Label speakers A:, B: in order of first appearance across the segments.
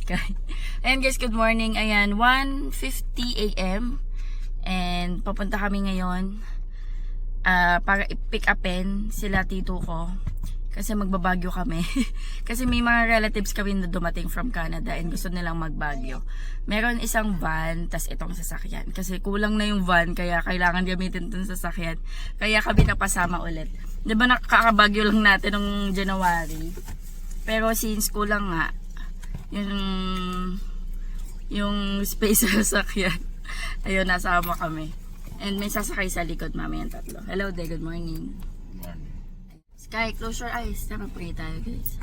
A: Sky. Ayan guys, good morning. Ayan, 1:50 AM. And papunta kami ngayon para i-pick upin sila tito ko. Kasi magbabagyo kami. Kasi may mga relatives kami na dumating from Canada and gusto nilang magbagyo. Meron isang van, tas itong sasakyan. Kasi kulang na yung van, kaya kailangan gamitin itong sasakyan. Kaya kami napasama ulit. Diba nakakabagyo lang natin nung January. Pero since kulang nga, yung space sa sasakyan, ayun, nasama kami. And may sasakay sa likod mamayang tatlo. Hello there, good morning. Sky, close your eyes. Tama, pray tayo guys.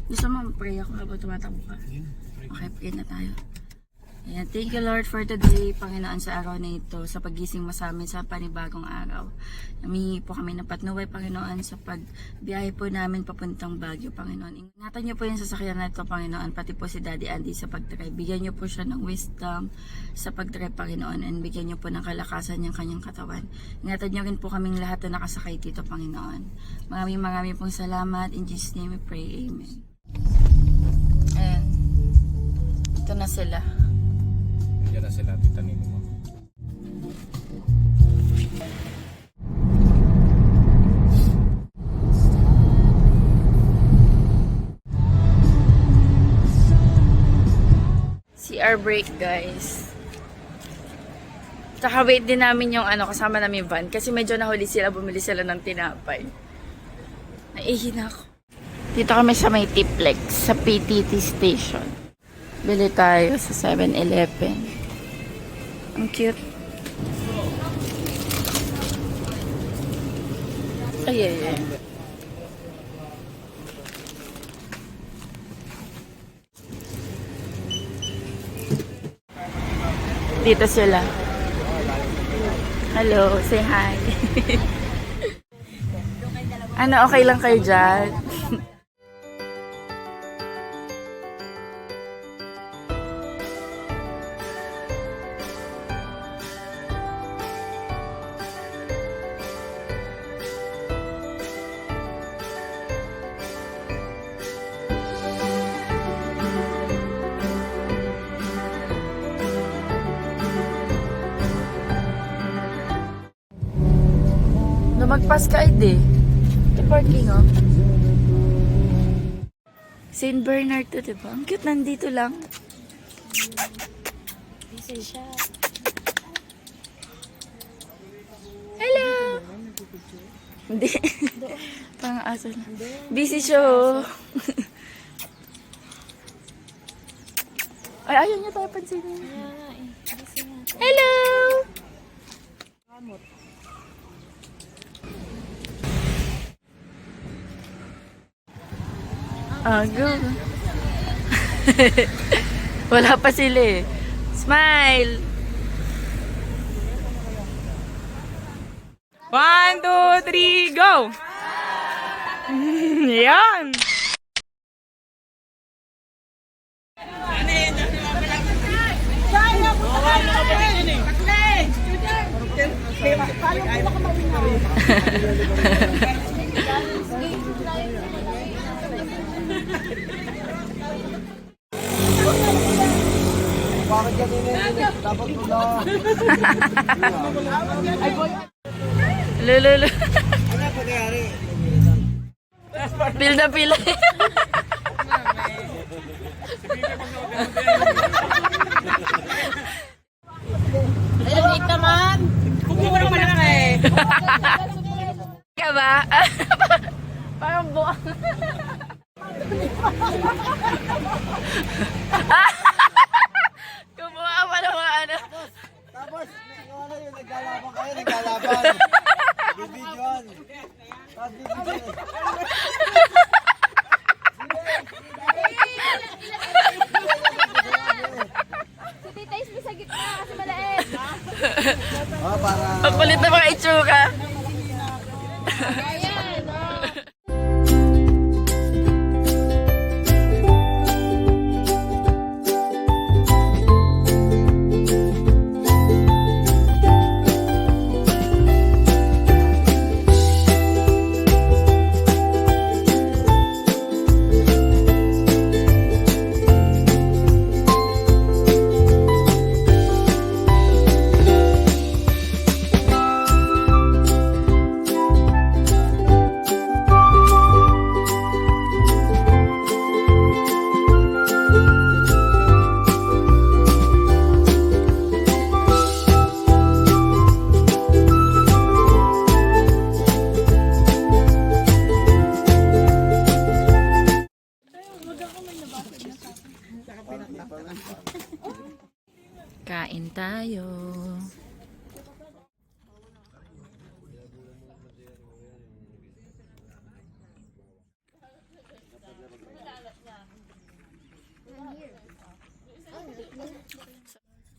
A: Gusto mo pray ako habang tumatakbo ka? Okay, pray na tayo. Ayan, thank you Lord for today, Panginoon, sa araw na ito, sa pagising mo sa amin sa panibagong araw. Namingi po kami ng patnuway, Panginoon, sa pagbiyahe po namin papuntang Baguio, Panginoon. Ingatan niyo po yung sasakyan na ito, Panginoon, pati po si Daddy Andy sa pag-drive. Bigyan niyo po siya ng wisdom sa pag-drive, Panginoon, and bigyan niyo po ng kalakasan yung kanyang katawan. Ingatan niyo rin po kaming lahat na nakasakay dito, Panginoon. Maraming pong salamat. In Jesus' name we pray. Amen. Ayan. Ito na sila.
B: Diyan na sila, tita Nino mo.
A: CR break guys. Tsaka wait din namin yung kasama namin van kasi medyo nahuli sila, bumili sila ng tinapay. Naihi na ako. Dito kami sa may Tiplex sa PTT station. Bili tayo sa 7-Eleven. Ang cute. Ay. Dito sila. Hello, say hi. Ano, okay lang kayo dyan? Lumagpas ka ide. Ito parking oh. St. Bernard to, diba? Ang cute, nandito lang. Busy siya. Hello! Hindi. Parang aso na. Busy siya oh. Ay, ayaw niya tayo pansinin. Hello! Go. Wala pa sila eh. Smile! 1, 2, 3, go! Yan!
C: Bakit ganyan? Dapat pula.
A: Lululu.
C: Ano pa kayari?
A: Pil na pila.
D: Ayun, wait naman. Kukuha naman na kami.
A: Ka ba? Parang buwang. Kumuha pa naman ano.
C: Tapos, yung naglalaban kayo, naglalaban. Bibidyoan. Tapos bibidyoan.
D: Si Tita is sa gitna kasi malait.
C: Para...
A: Ang kulit na mga itsura.
D: Ayan.
A: Kain tayo.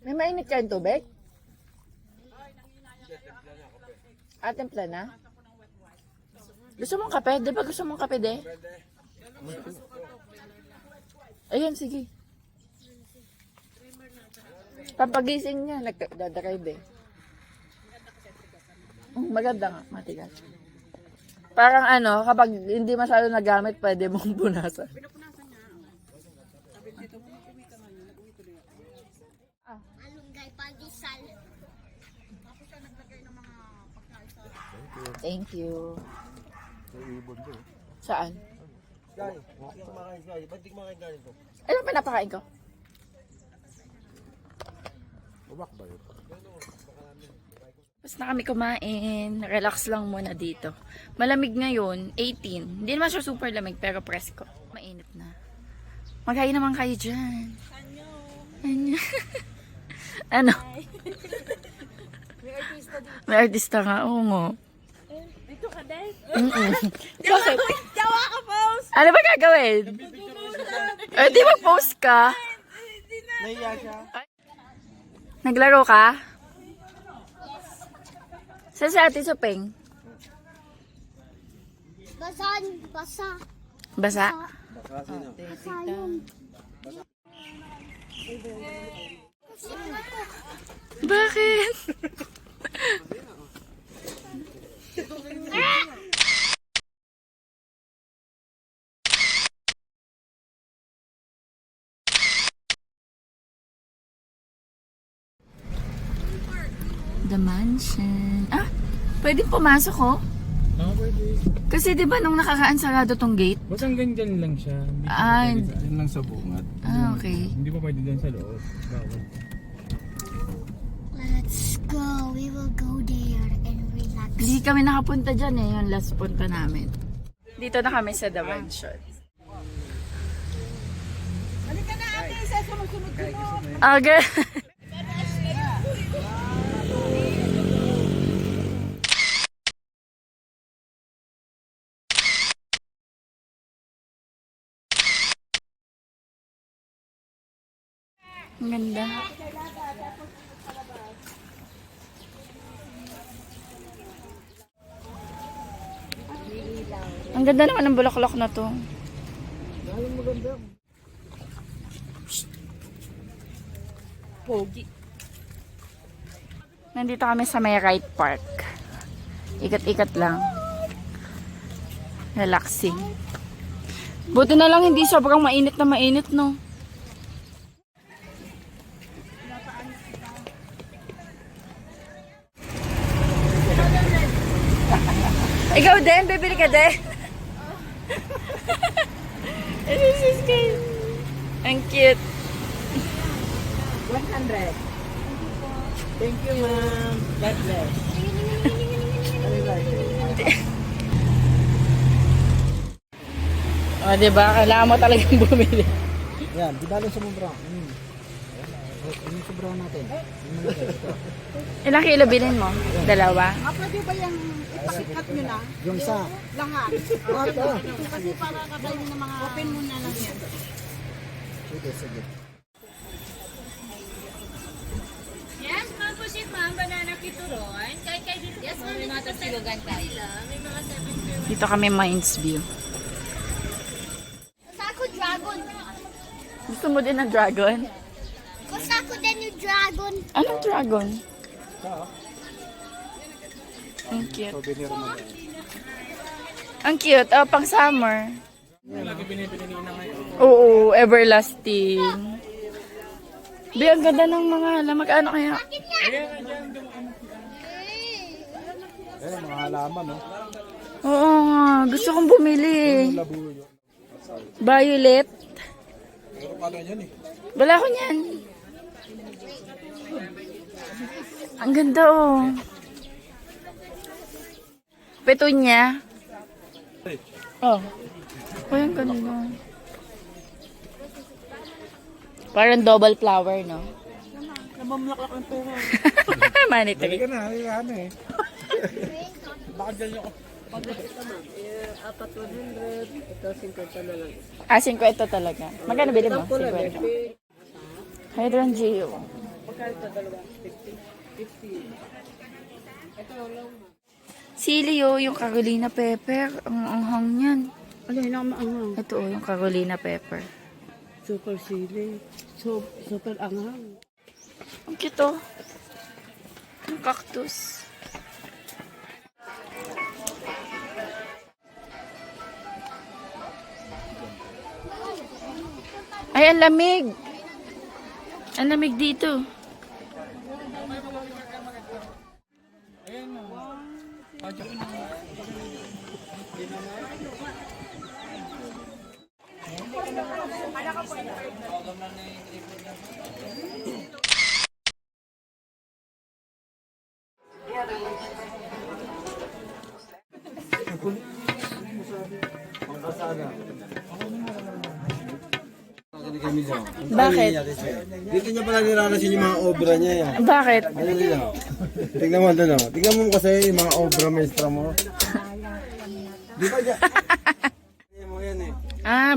A: May mainit kayong tubig? Timpla na? Gusto mong kape? Di ba gusto mong kape, de? Ayan, sige. Pampagising niya, nagdadrive eh. Maganda nga, matigas. Parang ano, kapag hindi masyado nagamit, pwede mong punasan.
D: Alunggay pandesal.
A: Thank you.
C: May ibon doon.
A: Saan?
C: Guys, hindi kumakain guys. Ba't di kumakain galing to?
A: Ano pinapakain ko?
C: Uwak ba yun?
A: Tapos na kami kumain. Relax lang muna dito. Malamig ngayon, 18. Hindi naman siya super lamig, pero presko. Mainit na. Maghain naman kayo dyan. Anyo. Ano? May artista nga. Oo nga.
D: Dito ka, Day.
A: Bakit?
D: Jawa ka, Paus.
A: Ano ba gagawin? Eh, di mag-post ka.
C: Nahiya siya.
A: Naglaro ka? Saan si Ate Supeng?
D: Basan, basa.
A: Basa?
C: Baka sino?
D: Basa yun.
A: Bakit? The mansion. Ah, pwedeng pumasok oh.
B: Pwede.
A: Kasi di ba nung nakakaan sarado tong gate?
B: Basta hanggang dyan lang siya. Hindi
A: Ah,
B: pwede sa, dyan lang sa bungad.
A: okay.
B: Hindi pa pwede dyan sa loob. Bawal.
D: Let's go. We will go there and relax.
A: Hindi kami nakapunta dyan eh, yung last punta namin. Dito na kami sa The Mansion.
D: Halika na, ate. Sa sumunod-sunod.
A: Okay. Ang ganda. Ang ganda naman ng bulaklak na to. Pogi. Nandito kami sa may Right Park. Ikat-ikat lang. Relaxing. Buti na lang hindi sobrang mainit na mainit, no? Ikaw din, bibili ka din. This is cute. Ang cute.
D: 100.
C: Thank you, ma'am. God bless.
A: O, diba? Kailangan mo talagang bumili.
C: Yan, di ba sa mubra? Yung sobra natin. Yung malaki, ito.
A: Ilang kilo bilhin mo? Dalawa?
D: Pwede ba yung ipasikat nyo na?
C: Yung sa.
D: Lahat.
C: Ito.
D: Kasi para kakainin ng mga... Open muna lang yan.
C: Sige, sige.
E: Yes, ma'am po si ma'am, banana kituron. Kay dito. Yes, ma'am, may mga tasilugan tayo. May mga 7
A: Dito kami Mines View.
D: Gusto ako dragon.
A: Gusto mo din ng dragon?
D: Gusto ako din yung dragon.
A: Anong dragon? Ang cute.
C: Souvenir mo.
A: Ang cute. Oh, pang summer.
B: Lagi binibili ni Ina ngayon.
A: Oo, everlasting. Di, ang ganda ng mga lamag. Ano kaya?
C: Eh, mga halaman, no?
A: Oo nga. Gusto kong bumili.
C: Labuyo.
A: Violet.
C: Pero paano yan eh?
A: Wala ko niyan. Ang ganda oh. Petunia. Oh. Oh, ang ganda. Parang double flower, no?
D: Namamlaklak ng pera.
A: Money
C: Dali
A: tree.
C: ka na, ano eh.
D: Baka dyan ako. Apat 100. Ito 50 na lang.
A: Ah, 50 talaga. Magkano bilhin mo? 50. Hydrangea.
D: Magkano ito? Dalawa? 50. Ito lang.
A: Sili oh, yung Carolina pepper. Ang anghang niyan.
D: Ano yun ang maanghang?
A: Ito oh, yung Carolina pepper.
D: Super sili. Super anghang.
A: Ang cute oh. Yung cactus. Ay, ang lamig. Ang lamig dito. Bakit?
F: Dito niya pala niranasin yung mga obra niya yan.
A: Bakit?
F: Ano nila? Tignan mo doon. Tignan mo kasi yung mga obra maestra mo. Di ba dyan? Tignan mo yan eh.
A: Ah,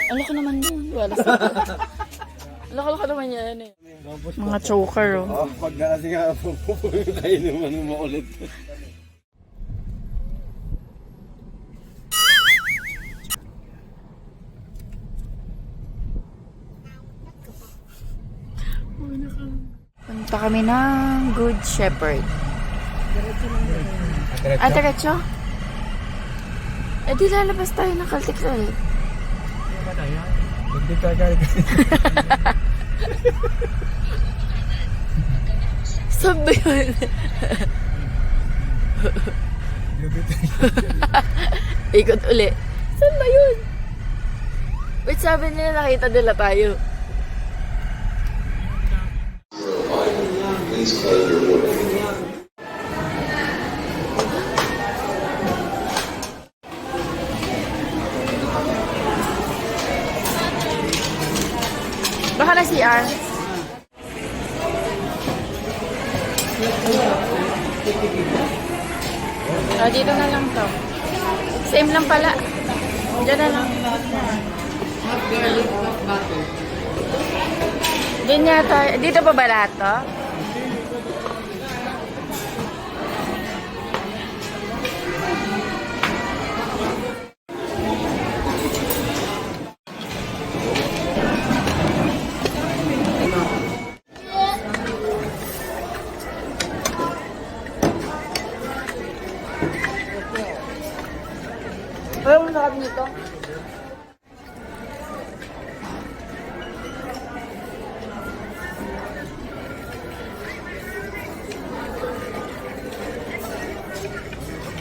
A: Ano ko naman yun? Wala sa Loko naman yan eh. Mga choker oh.
F: Oh, pag kasi nga pupuyo tayo naman maulit.
A: Punta kami ng Good Shepherd. Ah, diretso? Eh di lalabas tayo ng Caltex ulit.
B: Hindi ka galit.
A: Saan ba yun? Ikot uli. Saan ba yun? Wait, sabi nila nakita nila tayo. Baka na CR. Ah, dito na lang to. Same lang pala. Diyan na lang. Diyan yata. Dito pa ba lahat to? Ayaw mo na kami nito?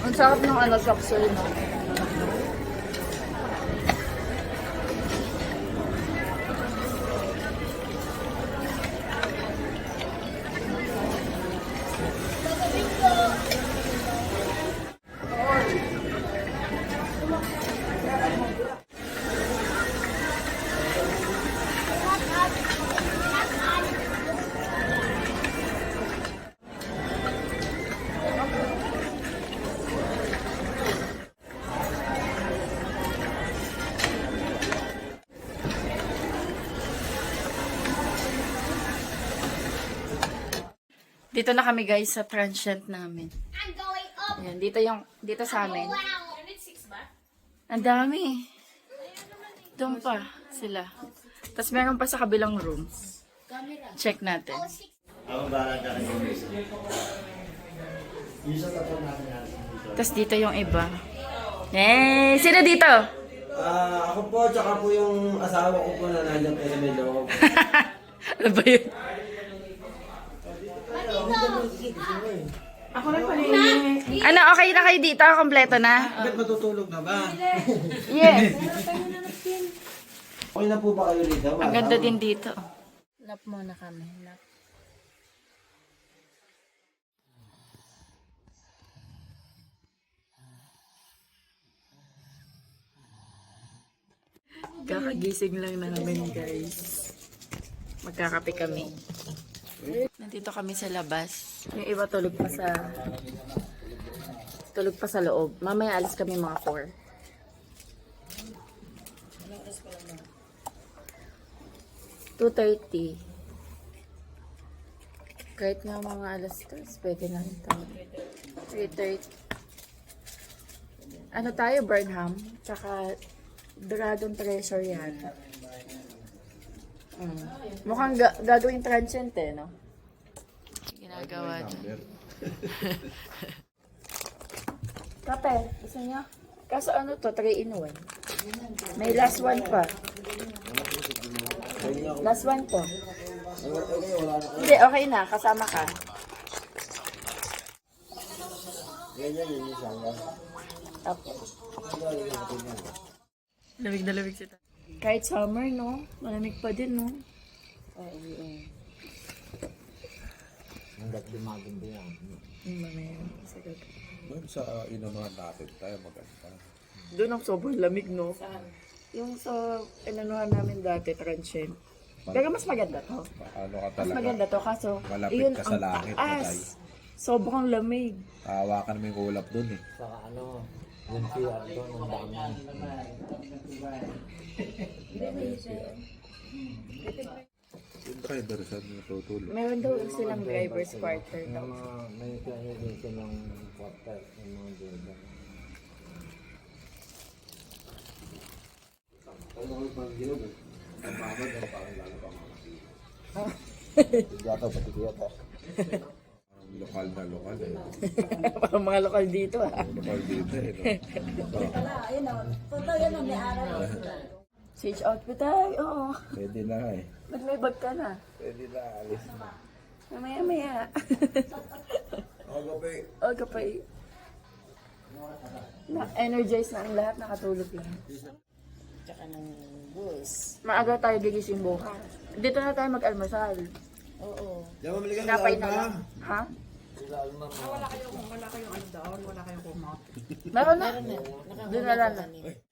A: Ang sarap ng ano, shopsoy, no? Dito na kami guys sa transient namin.
E: I'm going up.
A: Ayan, dito sa amin.
E: Wow. Unit 6 ba?
A: Ang dami. Doon pa sila. Tapos meron pa sa kabilang room. Check natin. Tapos dito yung iba. Eh, sino dito?
F: Ako po, tsaka po yung asawa ko po na nandiyan po sa may loob.
A: Ano ba yun? Ako na pala Ano, okay na kayo dito? Kompleto na?
F: Bakit matutulog na ba?
A: Yes.
F: Okay na po ba kayo dito?
A: Ang ganda din dito. Lap muna kami. Lap. Kakagising lang namin guys. Magkakape kami. Nandito kami sa labas. Yung iba tulog pa sa loob. Mamaya alis kami mga 4. $2:30. Kahit nga mga alas 3, pwede na ito. 3:30. Ano tayo, Burnham? Tsaka Dragon Treasure yan. Mukhang gagawing transient no? Ginagawa dyan. Kape, gusto niyo? Kaso ano to, 3-in-1. May last one pa. Last one to. Hindi, okay na. Kasama ka. Apo. Lamig na lamig siya. Kahit summer, no? Malamig pa din, no? Oo.
C: Hanggat dumagin din yan.
A: Mamaya. Sige.
F: Doon sa inunahan natin tayo maganda.
A: Doon ang sobrang lamig, no? Yung sa inanuhan namin dati, transient. Pero mas maganda to.
F: Ano ka
A: Mas
F: talaga?
A: maganda to, kaso
F: Malapit
A: yun
F: ka sa
A: ang
F: langit,
A: taas.
F: patay.
A: Sobrang lamig.
F: Hawakan mo yung ulap doon eh.
C: Saka ano, yung PR doon, ang dami.
F: Yung driver saan natutulog?
A: Meron daw silang driver's quarter daw.
C: Yung mga, may kaya din silang quarter, yung mga driver.
F: Lokal na lokal eh.
A: Parang mga lokal dito, ah.
F: Lokal dito eh. No?
A: Switch out po tayo, oo.
F: Pwede na eh.
A: Ba't may bag ka na?
F: Pwede na alis na.
A: Mamaya-maya.
F: Ako pa eh.
A: Aga pa eh. Na-energize na ang lahat, nakatulog lang.
D: Tsaka ng bus.
A: Maaga tayo gigising bukas. Dito na tayo mag-almusal.
D: Oo.
A: Napay na lang. Ha? Meron na. Doon na lang.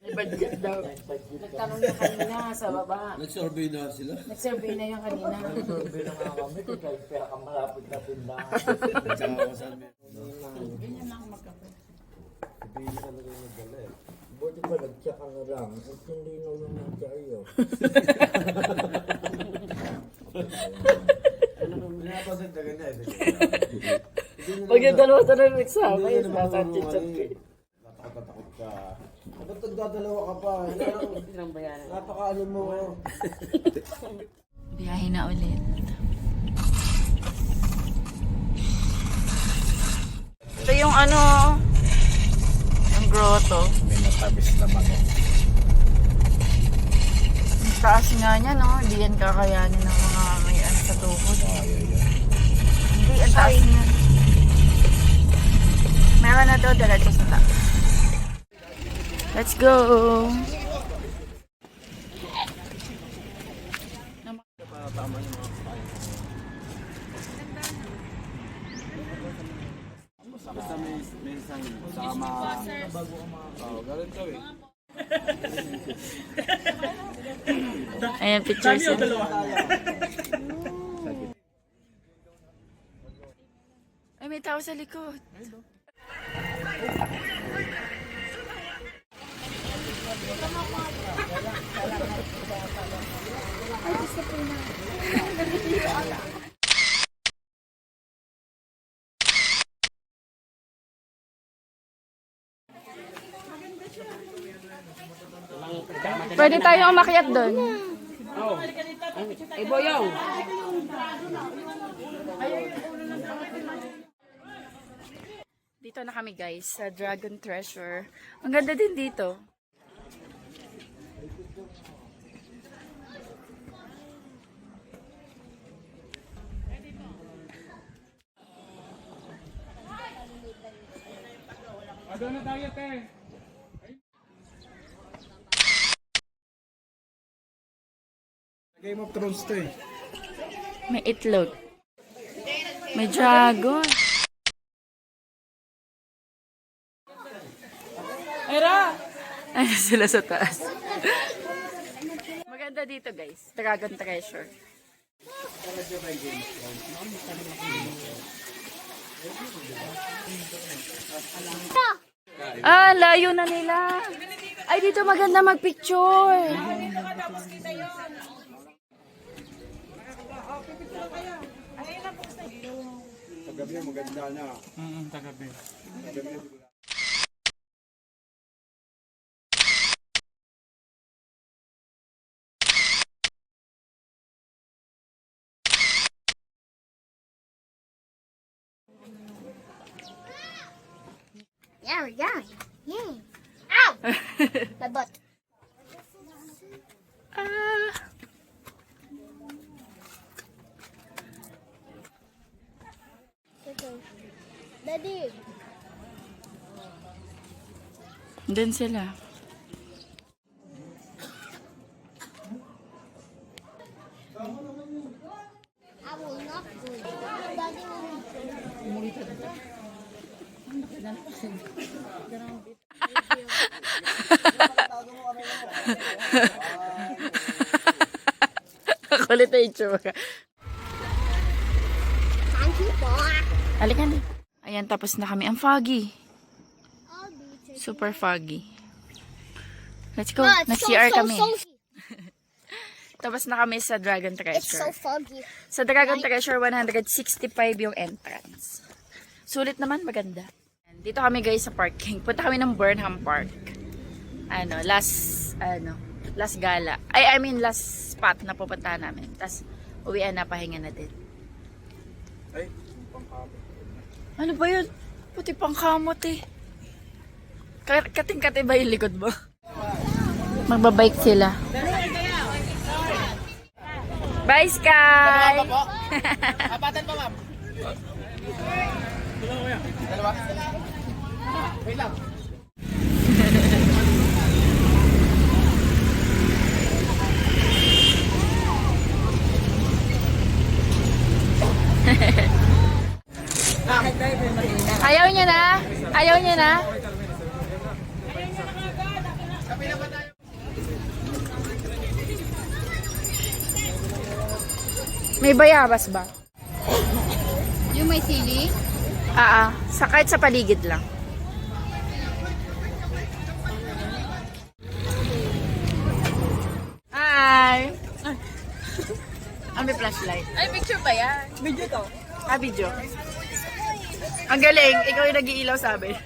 A: May budget daw.
D: Nagtanong na kanina sa baba.
F: Nag-survey na sila.
D: Nag-survey na yung kanina.
C: Survey na nga kami, kung kahit pera ka malapit na tindahan.
D: Ganyan lang magkape.
C: Sabihin talaga yung nagdala eh. Buti pa nag-check ka na lang. At hindi na lang nag-check
A: Pag yung dalawa na lang nagsama, yung nasa chat-chat ko.
F: Takot ka. Ba't nagdadalawa ka pa? Napakaano mo.
A: Biyahe na ulit. Ito yung ano, yung grotto.
F: May natamis naman eh.
A: Ang taas nga niya, no? Hindi yan kakayanin ng mga may ano sa tuhod. Hindi, ang taas niya. Meron na daw, diretso sa taas. Let's go! Ayan, pictures yan. Ay, may tao sa likod. Pwede tayo umakyat doon.
D: Boyong.
A: Dito na kami guys, sa Dragon Treasure. Ang ganda din dito.
B: Doon na tayo, te. Game of Thrones to eh.
A: May itlog. May dragon. Ay, sila sa taas. Maganda dito guys. Dragon Treasure. Ah, layo na nila. Ay, dito maganda magpicture.
F: Paggabi maganda na.
B: Tagabi.
E: Yeah, yeah, yeah. Ow! My butt.
A: Ah.
E: Daddy.
A: Doon sila.
E: I will not do it. Daddy will
A: Kulit na itsura.
E: Thank you po.
A: Halika na. Ayan, tapos na kami. Ang foggy.
E: I'll be taking
A: Super foggy. Let's go.
E: No, it's
A: Nag-CR kami.
E: so
A: Tapos na kami sa Dragon
E: It's
A: Treasure.
E: so foggy.
A: Sa Dragon Treasure, 165 yung entrance. Sulit naman, maganda. Dito kami guys sa parking. Punta kami ng Burnham Park. Last gala. I mean, last spot na pupuntahan namin. Tapos, uwian na, pahinga na din.
F: Ay,
A: Ano ba yun? Puti pang kamot eh. Kating-kati ba yung likod mo? Magbabike sila. Bye, Sky!
D: Apatan pa, ma'am. Dalawa? Wait lang.
A: Ayaw niya na? Ayaw niya na? May bayabas ba?
E: Yung may sili?
A: Kahit sa paligid lang. Hi! May flashlight.
D: Ay, picture ba yan?
A: Video to. Video. Ang galing. Ikaw yung nag-iilaw sa amin.